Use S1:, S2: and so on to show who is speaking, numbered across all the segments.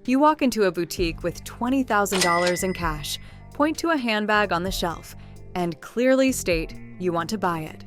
S1: You walk into a boutique with $20,000 in cash, point to a handbag on the shelf, and clearly state you want to buy it.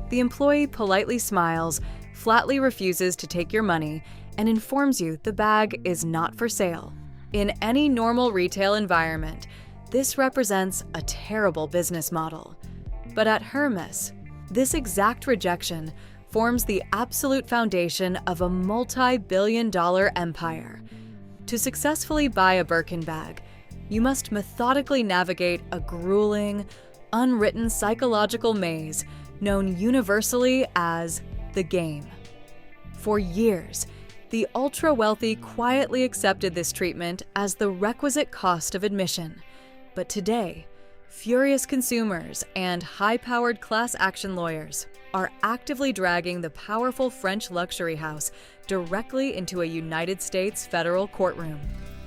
S1: The employee politely smiles, flatly refuses to take your money, and informs you the bag is not for sale. In any normal retail environment, this represents a terrible business model. But at Hermès, this exact rejection forms the absolute foundation of a multi-billion-dollar empire. To successfully buy a Birkin bag, you must methodically navigate a grueling, unwritten psychological maze known universally as the game. For years, the ultra-wealthy quietly accepted this treatment as the requisite cost of admission. But today, furious consumers and high-powered class action lawyers are actively dragging the powerful French luxury house directly into a United States federal courtroom.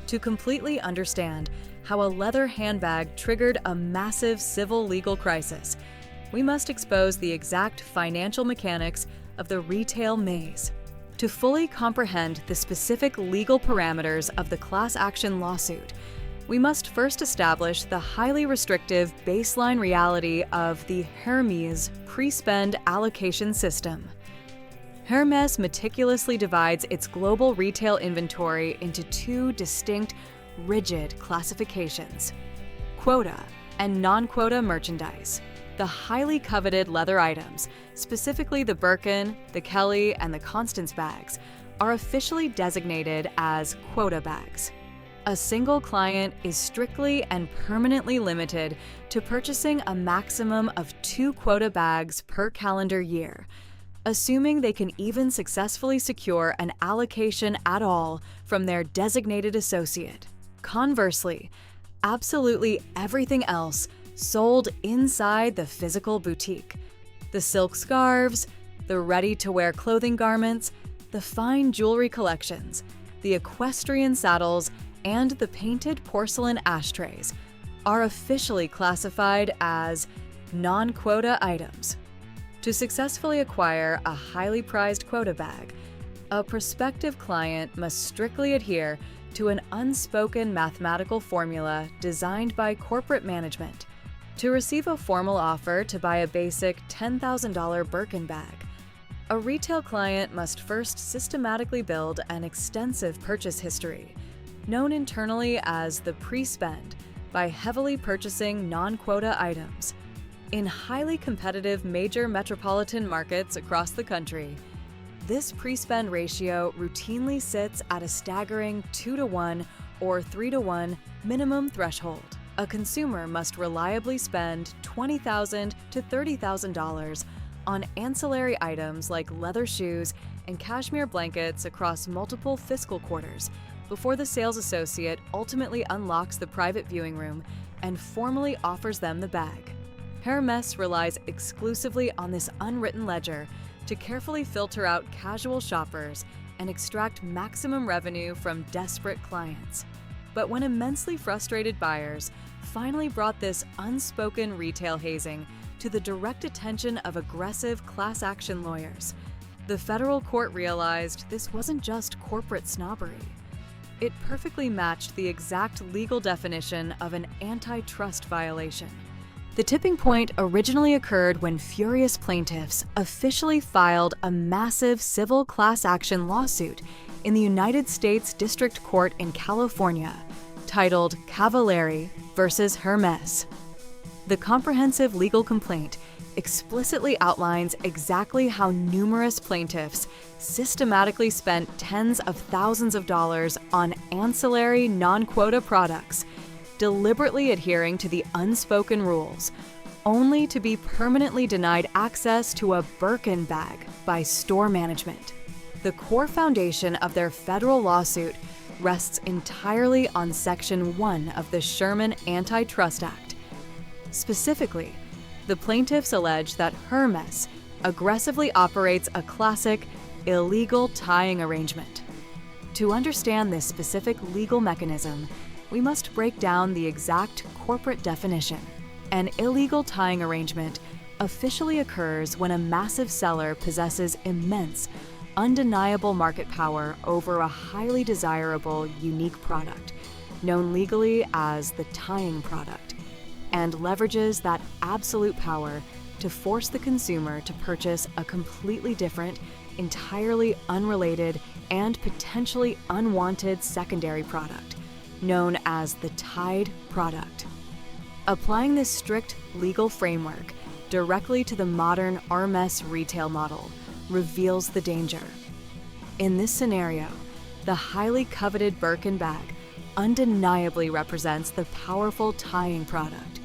S1: To completely understand how a leather handbag triggered a massive civil legal crisis, we must expose the exact financial mechanics of the retail maze. To fully comprehend the specific legal parameters of the class action lawsuit, we must first establish the highly restrictive baseline reality of the Hermès pre-spend allocation system. Hermès meticulously divides its global retail inventory into two distinct, rigid classifications: quota and non-quota merchandise. The highly coveted leather items, specifically the Birkin, the Kelly, and the Constance bags, are officially designated as quota bags. A single client is strictly and permanently limited to purchasing a maximum of 2 quota bags per calendar year, assuming they can even successfully secure an allocation at all from their designated associate. Conversely, absolutely everything else sold inside the physical boutique. The silk scarves, the ready-to-wear clothing garments, the fine jewelry collections, the equestrian saddles, and the painted porcelain ashtrays are officially classified as non-quota items. To successfully acquire a highly prized quota bag, a prospective client must strictly adhere to an unspoken mathematical formula designed by corporate management. To receive a formal offer to buy a basic $10,000 Birkin bag, a retail client must first systematically build an extensive purchase history, known internally as the pre-spend, by heavily purchasing non-quota items. In highly competitive major metropolitan markets across the country, this pre-spend ratio routinely sits at a staggering 2-to-1 or 3-to-1 minimum threshold. A consumer must reliably spend $20,000 to $30,000 on ancillary items like leather shoes and cashmere blankets across multiple fiscal quarters before the sales associate ultimately unlocks the private viewing room and formally offers them the bag. Hermès relies exclusively on this unwritten ledger to carefully filter out casual shoppers and extract maximum revenue from desperate clients. But when immensely frustrated buyers finally brought this unspoken retail hazing to the direct attention of aggressive class action lawyers, the federal court realized this wasn't just corporate snobbery. It perfectly matched the exact legal definition of an antitrust violation. The tipping point originally occurred when furious plaintiffs officially filed a massive civil class action lawsuit in the United States District Court in California, titled Cavalieri versus Hermès. The comprehensive legal complaint explicitly outlines exactly how numerous plaintiffs systematically spent tens of thousands of dollars on ancillary non-quota products, deliberately adhering to the unspoken rules, only to be permanently denied access to a Birkin bag by store management. The core foundation of their federal lawsuit rests entirely on Section 1 of the Sherman Antitrust Act. Specifically, the plaintiffs allege that Hermès aggressively operates a classic, illegal tying arrangement. To understand this specific legal mechanism, we must break down the exact corporate definition. An illegal tying arrangement officially occurs when a massive seller possesses immense, undeniable market power over a highly desirable, unique product, known legally as the tying product, and leverages that absolute power to force the consumer to purchase a completely different, entirely unrelated, and potentially unwanted secondary product, known as the tied product. Applying this strict legal framework directly to the modern Hermès retail model reveals the danger. In this scenario, the highly coveted Birkin bag undeniably represents the powerful tying product.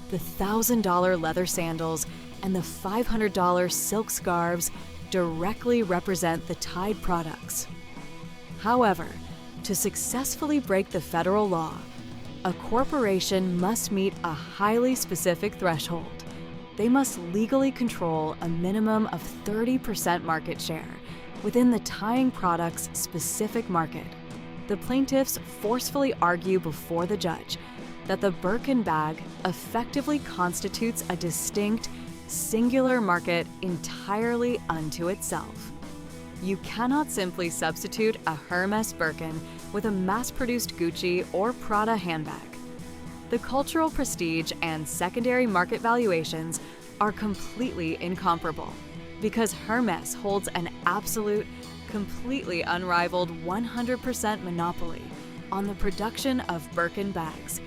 S1: The $1,000 leather sandals and the $500 silk scarves directly represent the tied products. However, to successfully break the federal law, a corporation must meet a highly specific threshold. They must legally control a minimum of 30% market share within the tying product's specific market. The plaintiffs forcefully argue before the judge that the Birkin bag effectively constitutes a distinct, singular market entirely unto itself. You cannot simply substitute a Hermès Birkin with a mass-produced Gucci or Prada handbag. The cultural prestige and secondary market valuations are completely incomparable because Hermès holds an absolute, completely unrivaled 100% monopoly on the production of Birkin bags.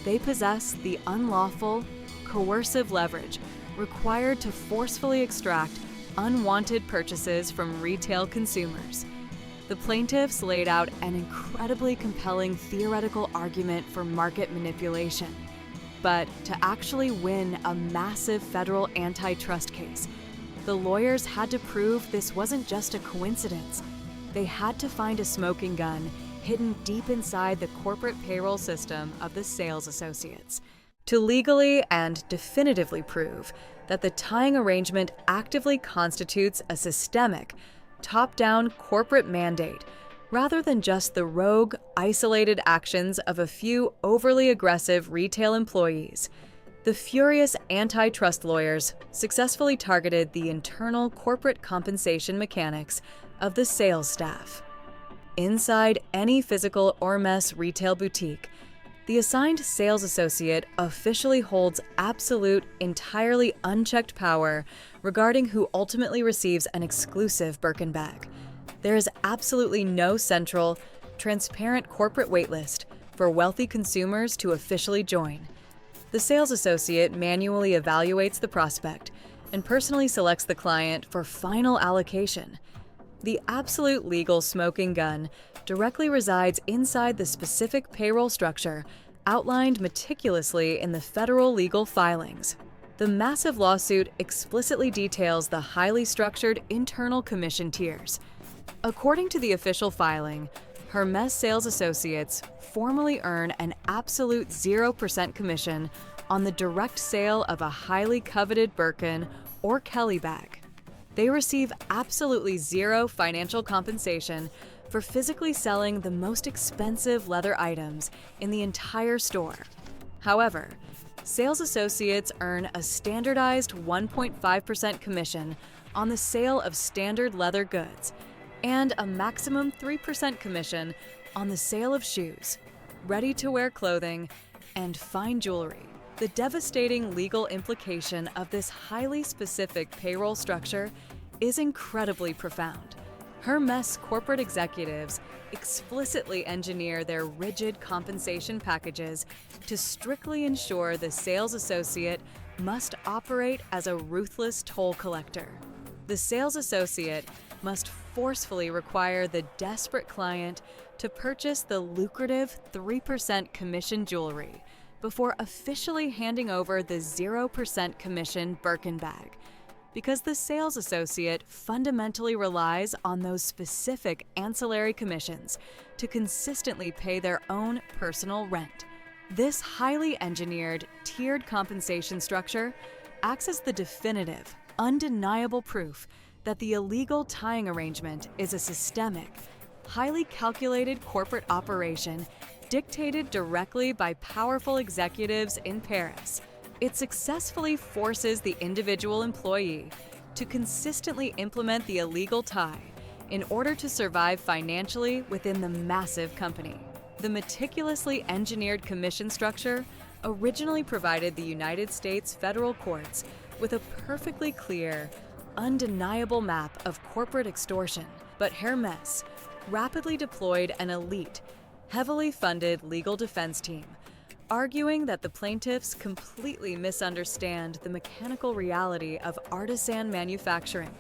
S1: They possess the unlawful, coercive leverage required to forcefully extract unwanted purchases from retail consumers. The plaintiffs laid out an incredibly compelling theoretical argument for market manipulation. But to actually win a massive federal antitrust case, the lawyers had to prove this wasn't just a coincidence. They had to find a smoking gun hidden deep inside the corporate payroll system of the sales associates to legally and definitively prove that the tying arrangement actively constitutes a systemic, top-down corporate mandate rather than just the rogue, isolated actions of a few overly aggressive retail employees. The furious antitrust lawyers successfully targeted the internal corporate compensation mechanics of the sales staff. Inside any physical Hermès retail boutique, the assigned sales associate officially holds absolute, entirely unchecked power regarding who ultimately receives an exclusive Birkin bag. There is absolutely no central, transparent corporate waitlist for wealthy consumers to officially join. The sales associate manually evaluates the prospect and personally selects the client for final allocation. The absolute legal smoking gun directly resides inside the specific payroll structure outlined meticulously in the federal legal filings. The massive lawsuit explicitly details the highly structured internal commission tiers. According to the official filing, Hermès sales associates formally earn an absolute 0% commission on the direct sale of a highly coveted Birkin or Kelly bag. They receive absolutely zero financial compensation for physically selling the most expensive leather items in the entire store. However, sales associates earn a standardized 1.5% commission on the sale of standard leather goods and a maximum 3% commission on the sale of shoes, ready-to-wear clothing, and fine jewelry. The devastating legal implication of this highly specific payroll structure is incredibly profound. Hermès corporate executives explicitly engineer their rigid compensation packages to strictly ensure the sales associate must operate as a ruthless toll collector. The sales associate must forcefully require the desperate client to purchase the lucrative 3% commission jewelry before officially handing over the 0% commission Birkin bag, because the sales associate fundamentally relies on those specific ancillary commissions to consistently pay their own personal rent. This highly engineered, tiered compensation structure acts as the definitive, undeniable proof that the illegal tying arrangement is a systemic, highly calculated corporate operation dictated directly by powerful executives in Paris. It successfully forces the individual employee to consistently implement the illegal tie in order to survive financially within the massive company. The meticulously engineered commission structure originally provided the United States federal courts with a perfectly clear, undeniable map of corporate extortion, but Hermès rapidly deployed an elite, heavily funded legal defense team, arguing that the plaintiffs completely misunderstand the mechanical reality of artisan manufacturing,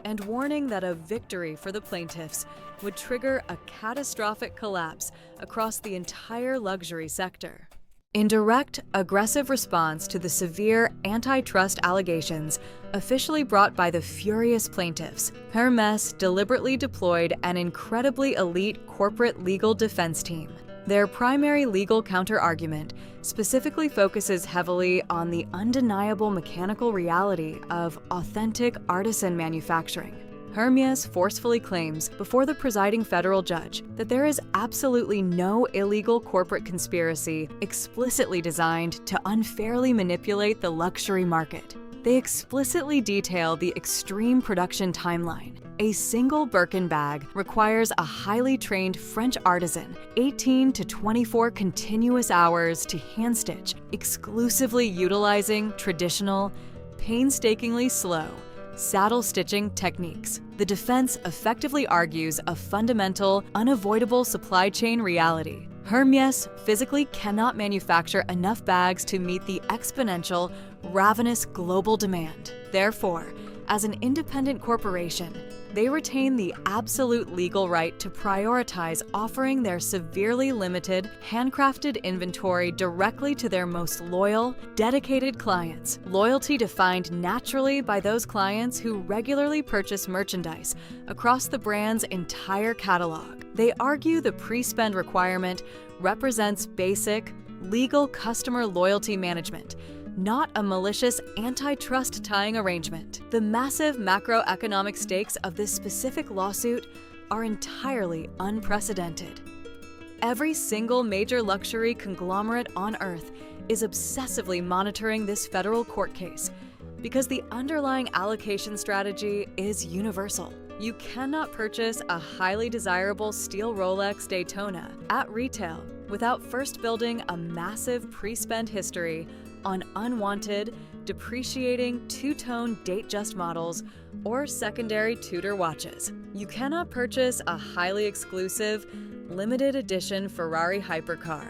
S1: and warning that a victory for the plaintiffs would trigger a catastrophic collapse across the entire luxury sector. In direct, aggressive response to the severe antitrust allegations officially brought by the furious plaintiffs, Hermès deliberately deployed an incredibly elite corporate legal defense team. Their primary legal counterargument specifically focuses heavily on the undeniable mechanical reality of authentic artisan manufacturing. Hermès forcefully claims before the presiding federal judge that there is absolutely no illegal corporate conspiracy explicitly designed to unfairly manipulate the luxury market. They explicitly detail the extreme production timeline. A single Birkin bag requires a highly trained French artisan 18 to 24 continuous hours to hand-stitch, exclusively utilizing traditional, painstakingly slow, saddle stitching techniques. The defense effectively argues a fundamental, unavoidable supply chain reality. Hermès physically cannot manufacture enough bags to meet the exponential, ravenous global demand. Therefore, as an independent corporation, they retain the absolute legal right to prioritize offering their severely limited, handcrafted inventory directly to their most loyal, dedicated clients. Loyalty defined naturally by those clients who regularly purchase merchandise across the brand's entire catalog. They argue the pre-spend requirement represents basic, legal customer loyalty management, not a malicious antitrust tying arrangement. The massive macroeconomic stakes of this specific lawsuit are entirely unprecedented. Every single major luxury conglomerate on Earth is obsessively monitoring this federal court case because the underlying allocation strategy is universal. You cannot purchase a highly desirable steel Rolex Daytona at retail without first building a massive pre-spend history on unwanted, depreciating two-tone Datejust models or secondary Tudor watches. You cannot purchase a highly exclusive, limited edition Ferrari hypercar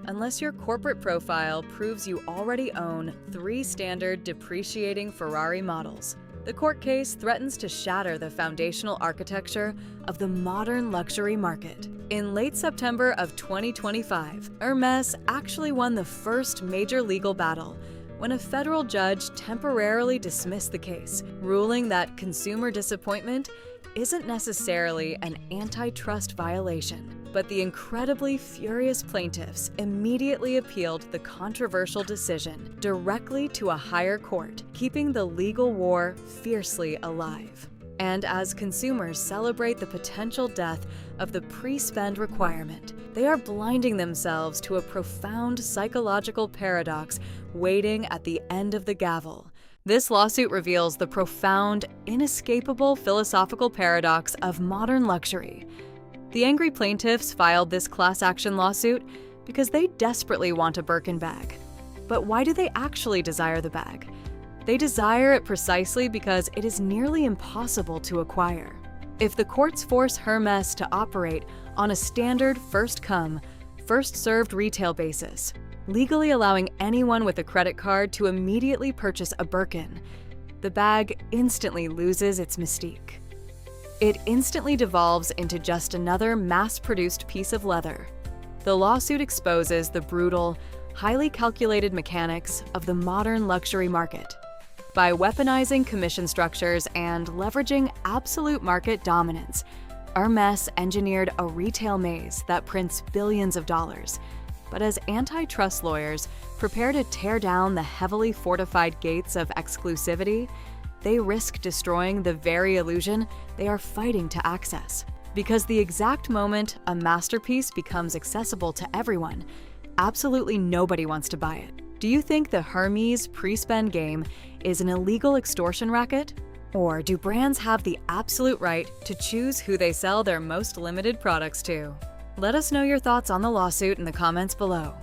S1: unless your corporate profile proves you already own 3 standard depreciating Ferrari models. The court case threatens to shatter the foundational architecture of the modern luxury market. In late September of 2025, Hermès actually won the first major legal battle when a federal judge temporarily dismissed the case, ruling that consumer disappointment isn't necessarily an antitrust violation. But the incredibly furious plaintiffs immediately appealed the controversial decision directly to a higher court, keeping the legal war fiercely alive. And as consumers celebrate the potential death of the pre-spend requirement, they are blinding themselves to a profound psychological paradox waiting at the end of the gavel. This lawsuit reveals the profound, inescapable philosophical paradox of modern luxury. The angry plaintiffs filed this class action lawsuit because they desperately want a Birkin bag. But why do they actually desire the bag? They desire it precisely because it is nearly impossible to acquire. If the courts force Hermès to operate on a standard first-come, first-served retail basis, legally allowing anyone with a credit card to immediately purchase a Birkin, the bag instantly loses its mystique. It instantly devolves into just another mass-produced piece of leather. The lawsuit exposes the brutal, highly calculated mechanics of the modern luxury market. By weaponizing commission structures and leveraging absolute market dominance, Hermès engineered a retail maze that prints billions of dollars. But as antitrust lawyers prepare to tear down the heavily fortified gates of exclusivity, they risk destroying the very illusion they are fighting to access. Because the exact moment a masterpiece becomes accessible to everyone, absolutely nobody wants to buy it. Do you think the Hermès pre-spend game is an illegal extortion racket? Or do brands have the absolute right to choose who they sell their most limited products to? Let us know your thoughts on the lawsuit in the comments below.